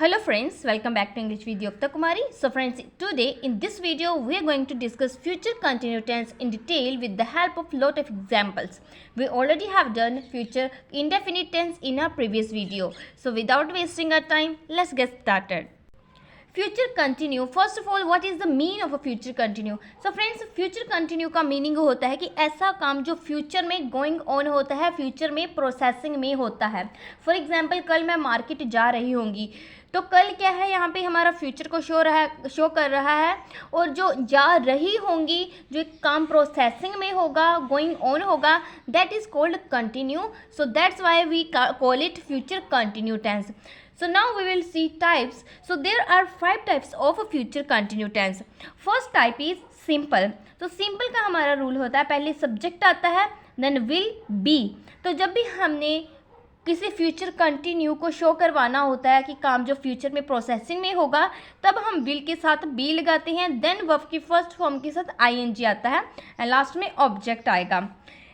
Hello friends, welcome back to English video of Kumari. So friends, today in this video we are going to discuss future continuous tense in detail with the help of lot of examples. We already have done future indefinite tense in our previous video. So without wasting our time, let's get started. Future continue, first of all what is the mean of a future continue. So friends, future continue का meaning होता है कि ऐसा काम जो future में going on होता है, फ्यूचर में प्रोसेसिंग में होता है. फॉर एग्जांपल, कल मैं मार्केट जा रही होंगी तो कल क्या है, यहाँ पे हमारा फ्यूचर को शो कर रहा है. और जो जा रही होंगी, जो एक काम प्रोसेसिंग में होगा, गोइंग ऑन होगा, that is called continue. So that's why we call it future continue tense. So now we will see types. So there are 5 types of a future continuous tense. First type is simple. तो simple का हमारा rule होता है, पहले subject आता है, then will be. तो जब भी हमने किसी फ्यूचर कंटिन्यू को शो करवाना होता है कि काम जो फ्यूचर में प्रोसेसिंग में होगा, तब हम विल के साथ बी लगाते हैं, देन वर्ब की फर्स्ट फॉर्म के साथ ing आता है एंड लास्ट में ऑब्जेक्ट आएगा.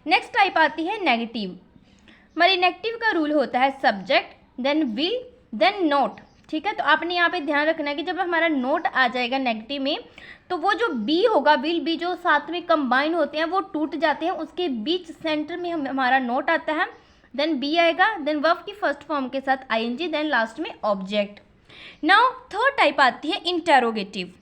नेक्स्ट टाइप आती है नेगेटिव. हमारी नेगेटिव का रूल होता है subject, then will, then not. ठीक है, तो आपने यहाँ पे ध्यान रखना है कि जब हमारा नोट आ जाएगा नेगेटिव में, तो वो जो बी होगा, विल बी, जो साथ में कंबाइन होते हैं वो टूट जाते हैं, उसके बीच सेंटर में हमारा नोट आता है, देन बी आएगा, देन वर्ब की फर्स्ट फॉर्म के साथ ing, देन लास्ट में ऑब्जेक्ट. नाउ थर्ड टाइप आती है इंटेरोगेटिव.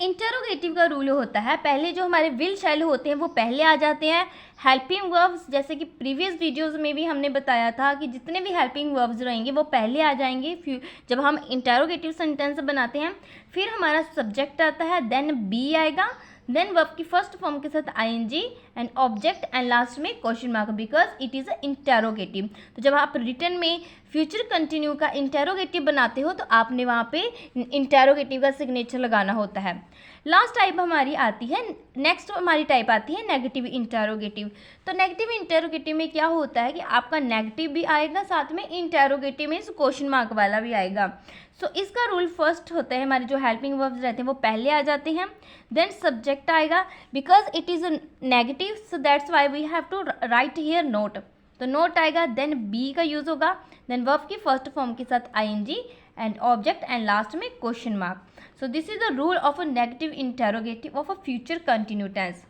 इंटेरोगेटिव का रूल होता है, पहले जो हमारे विल शैल होते हैं वो पहले आ जाते हैं. हेल्पिंग वर्ब्स, जैसे कि प्रीवियस वीडियोस में भी हमने बताया था कि जितने भी हेल्पिंग वर्ब्स रहेंगे वो पहले आ जाएंगे जब हम इंटेरोगेटिव सेंटेंस बनाते हैं. फिर हमारा सब्जेक्ट आता है, देन बी आएगा, देन वर्ब की फर्स्ट फॉर्म के साथ ing and object and last में question mark, because it is a interrogative. तो जब आप रिटर्न में फ्यूचर कंटिन्यू का इंटेरोगेटिव बनाते हो तो आपने वहाँ पे इंटेरोगेटिव का सिग्नेचर लगाना होता है. लास्ट टाइप हमारी आती है, नेक्स्ट हमारी टाइप आती है नेगेटिव इंटेरोगेटिव. तो नेगेटिव इंटेरोगेटिव में क्या होता है कि आपका नेगेटिव भी आएगा, साथ में इंटेरोगेटिव में क्वेश्चन मार्क वाला भी आएगा. सो इसका रूल फर्स्ट होता है, हमारे जो हेल्पिंग वर्ब्स रहते हैं वो पहले आ जाते हैं, देन सब्जेक्ट आएगा, because it is a negative, so that's why we have to write here not. तो नोट आएगा, देन बी का यूज़ होगा, देन वर्ब की फर्स्ट फॉर्म के साथ ing and object and last में question mark. So this is the rule of a negative interrogative of a future continue tense.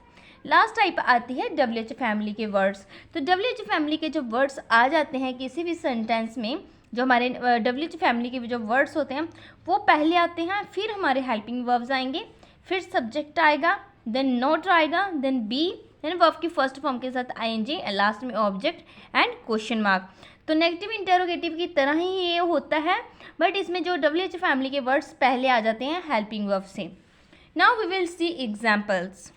Last type आती है WH family के words. तो WH family के जो वर्ड्स आ जाते हैं किसी भी सेंटेंस में, जो हमारे WH फैमिली के जो वर्ड्स होते हैं वो पहले आते हैं, फिर हमारे हेल्पिंग वर्ब्स आएंगे, फिर सब्जेक्ट आएगा, देन नोट आएगा, देन बी, देन वर्ब की फर्स्ट फॉर्म के साथ ing एंड लास्ट में ऑब्जेक्ट एंड क्वेश्चन मार्क. तो नेगेटिव इंटेरोगेटिव की तरह ही ये होता है, बट इसमें जो WH फैमिली के वर्ड्स पहले आ जाते हैं हेल्पिंग वर्ब से. Now we will see examples.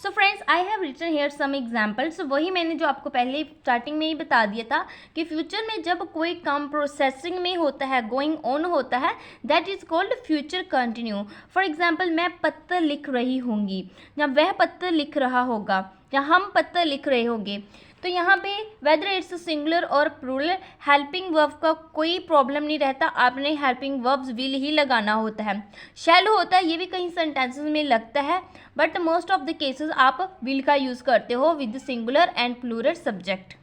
So friends, I have written here some examples. वही मैंने जो आपको पहले स्टार्टिंग में ही बता दिया था कि फ्यूचर में जब कोई काम प्रोसेसिंग में होता है, गोइंग ऑन होता है, that is called future continue. For example, मैं पत्र लिख रही होंगी, या वह पत्र लिख रहा होगा, या हम पत्र लिख रहे होंगे. तो यहाँ पे वेदर इट्स सिंगुलर और प्लूरल, हेल्पिंग वर्ब का कोई प्रॉब्लम नहीं रहता, आपने हेल्पिंग वर्ब्स विल ही लगाना होता है. शैल होता है, ये भी कहीं सेंटेंसेस में लगता है, but most of the cases आप विल का यूज़ करते हो with singular and plural subject.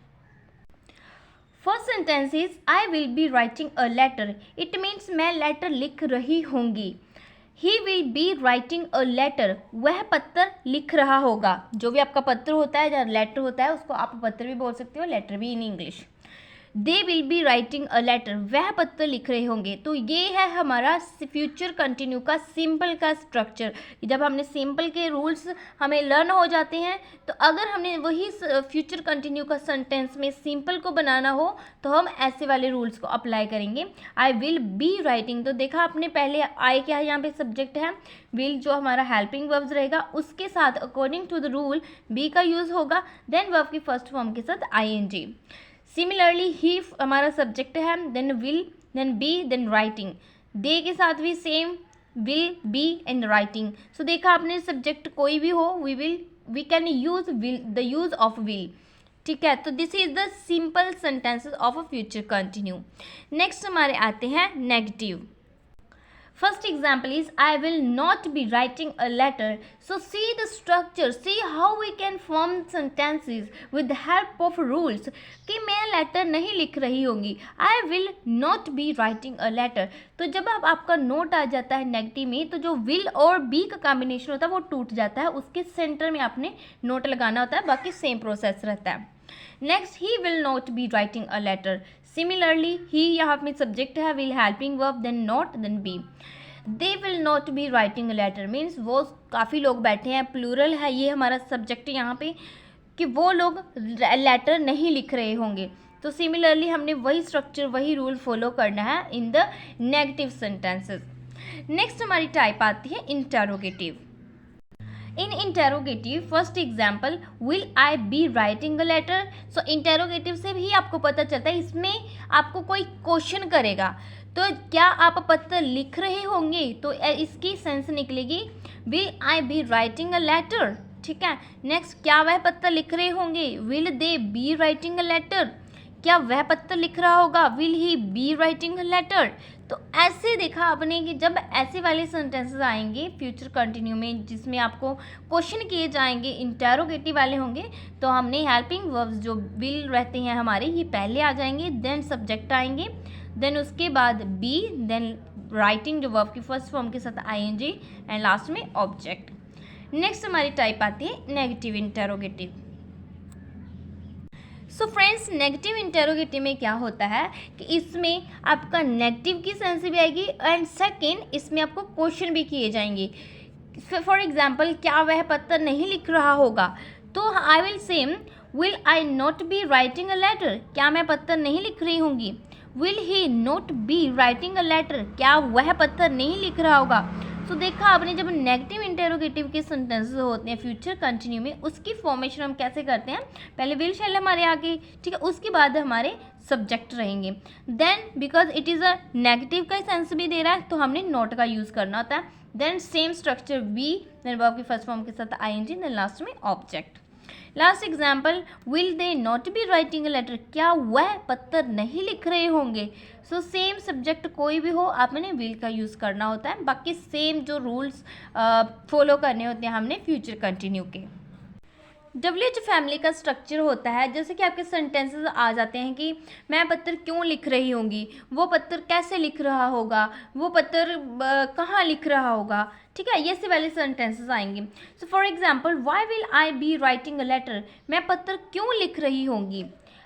First sentence is I will be writing a letter. It means मैं लेटर लिख रही होंगी. He will be writing a letter, वह पत्र लिख रहा होगा. जो भी आपका पत्र होता है या लेटर होता है उसको आप पत्र भी बोल सकते हो, लेटर भी in English. They will be writing a letter, वह पत्र लिख रहे होंगे. तो ये है हमारा फ्यूचर कंटिन्यू का सिंपल का स्ट्रक्चर. जब हमने सिंपल के रूल्स हमें लर्न हो जाते हैं, तो अगर हमने वही फ्यूचर कंटिन्यू का सेंटेंस में सिंपल को बनाना हो तो हम ऐसे वाले रूल्स को अप्लाई करेंगे. आई विल बी राइटिंग, तो देखा आपने पहले आई क्या है, यहाँ पे सब्जेक्ट है, विल जो हमारा हेल्पिंग वर्ब्स रहेगा उसके साथ according to the rule be का यूज़ होगा, देन वर्ब की फर्स्ट फॉर्म के साथ ing. सिमिलरली ही हमारा सब्जेक्ट है, then will, then be, then writing. They के साथ भी same, will, be and writing. So देखा आपने सब्जेक्ट कोई भी हो, we can use will, the use of will. ठीक है, तो this is the simple sentences of a future continue. Next हमारे आते हैं negative. First example is I will not be writing a letter. So see the structure, see how we can form sentences with the help of rules. कि मैं letter नहीं लिख रही होंगी, I will not be writing a letter. तो जब अब आपका नोट आ जाता है नेगेटिव में, तो जो will और be का कॉम्बिनेशन होता है वो टूट जाता है, उसके सेंटर में आपने नोट लगाना होता है, बाकी सेम प्रोसेस रहता है. Next, he will not be writing a letter. Similarly he यहाँ पे सब्जेक्ट है, will helping verb, then not, then be. They will not be writing a letter means वो काफ़ी लोग बैठे हैं, प्लूरल है, ये हमारा सब्जेक्ट यहाँ पे, कि वो लोग लेटर नहीं लिख रहे होंगे. तो सिमिलरली हमने वही स्ट्रक्चर, वही रूल फॉलो करना है in the negative sentences. Next हमारी टाइप आती है interrogative. In interrogative first example, will I be writing a letter. So interrogative से भी आपको पता चलता है इसमें आपको कोई क्वेश्चन करेगा, तो क्या आप पत्र लिख रहे होंगे, तो इसकी सेंस निकलेगी will I be writing a letter. ठीक है. नेक्स्ट, क्या वह पत्र लिख रहे होंगे, will they be writing a letter. क्या वह पत्र लिख रहा होगा, will he be writing a letter. तो ऐसे देखा आपने कि जब ऐसे वाले सेंटेंसेस आएंगे फ्यूचर कंटिन्यू में जिसमें आपको क्वेश्चन किए जाएंगे, इंटेरोगेटिव वाले होंगे, तो हमने हेल्पिंग वर्ब्स जो विल रहते हैं हमारे, ये पहले आ जाएंगे, देन सब्जेक्ट आएंगे, देन उसके बाद बी, देन राइटिंग जो वर्ब की फर्स्ट फॉर्म के साथ आईएनजी, एंड लास्ट में ऑब्जेक्ट. नेक्स्ट हमारी टाइप आती है negative interrogative. So friends, negative interrogative में क्या होता है कि इसमें आपका नेगेटिव की सेंस भी आएगी, एंड सेकेंड इसमें आपको क्वेश्चन भी किए जाएंगे. फॉर एग्जाम्पल, क्या वह पत्र नहीं लिख रहा होगा, तो I will say will I not be writing a letter. क्या मैं पत्र नहीं लिख रही होंगी. Will he not be writing a letter. क्या वह पत्र नहीं लिख रहा होगा. तो देखा आपने, जब नेगेटिव इंटेरोगेटिव के सेंटेंसेस होते हैं फ्यूचर कंटिन्यू में, उसकी फॉर्मेशन हम कैसे करते हैं, पहले विल शैल हमारे आगे, ठीक है, उसके बाद हमारे सब्जेक्ट रहेंगे. Then because it is a negative का सेंस भी दे रहा है, तो हमने नॉट का यूज़ करना होता है. Then same structure be, then verb की फर्स्ट फॉर्म के साथ आईएनजी, देन लास्ट में object. Last example, will they not be writing a letter. क्या वह पत्र नहीं लिख रहे होंगे. सो सेम सब्जेक्ट कोई भी हो, आपने विल का यूज़ करना होता है, बाकी सेम जो रूल्स फॉलो करने होते हैं हमने फ्यूचर कंटिन्यू के. WH फैमिली का स्ट्रक्चर होता है, जैसे कि आपके सेंटेंसेस आ जाते हैं कि मैं पत्र क्यों लिख रही होंगी, वो पत्र कैसे लिख रहा होगा, वो पत्र कहाँ लिख रहा होगा. ठीक है, ये से वाले सेंटेंसेस आएंगे. So for example, why will I be writing a letter. मैं पत्र क्यों लिख रही होंगी.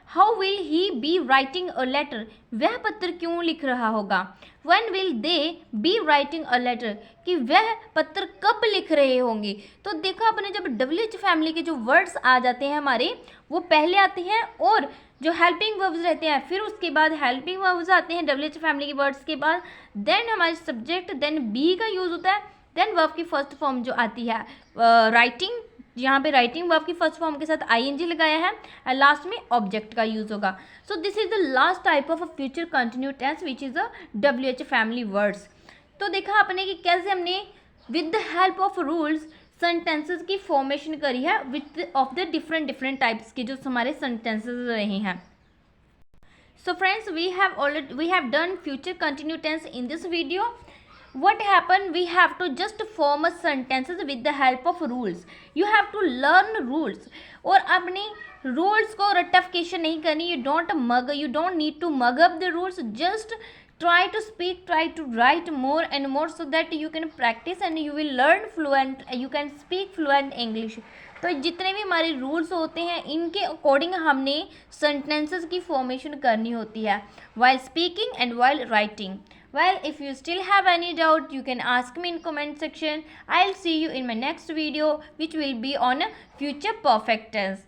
How will he be writing a letter. वह पत्र क्यों लिख रहा होगा. When will they be writing a letter. कि वह पत्र कब लिख रहे होंगे. तो देखा आपने, जब WH फैमिली के जो वर्ड्स आ जाते हैं हमारे, वो पहले आते हैं, और जो हेल्पिंग वर्ब्स रहते हैं फिर उसके बाद हेल्पिंग वर्ब्स आते हैं WH फैमिली के वर्ड्स के बाद, देन हमारे सब्जेक्ट, देन बी का यूज़ होता है, देन वर्ब की फर्स्ट फॉर्म जो आती है राइटिंग, यहाँ पे राइटिंग वर्ब की फर्स्ट फॉर्म के साथ आईएनजी लगाया है, और लास्ट में ऑब्जेक्ट का यूज होगा. So this is the last type of a future continue tense which is a WH family words. तो देखा आपने कि कैसे हमने with the help of rules sentences की फॉर्मेशन करी है with of the different types के जो हमारे सेंटेंसेस रहे हैं. So friends, we have done future continue tense in this video. What happened, we have to just form a sentences with the help of rules. You have to learn rules. और अपनी rules को रटिफिकेशन नहीं करनी. You don't need to mug up the rules. Just try to speak, try to write more and more so that you can practice and you will learn fluent, you can speak fluent English. तो जितने भी हमारे rules होते हैं इनके according हमने sentences की formation करनी होती है while speaking and while writing. Well, if you still have any doubt, you can ask me in comment section. I'll see you in my next video, which will be on future perfect tense.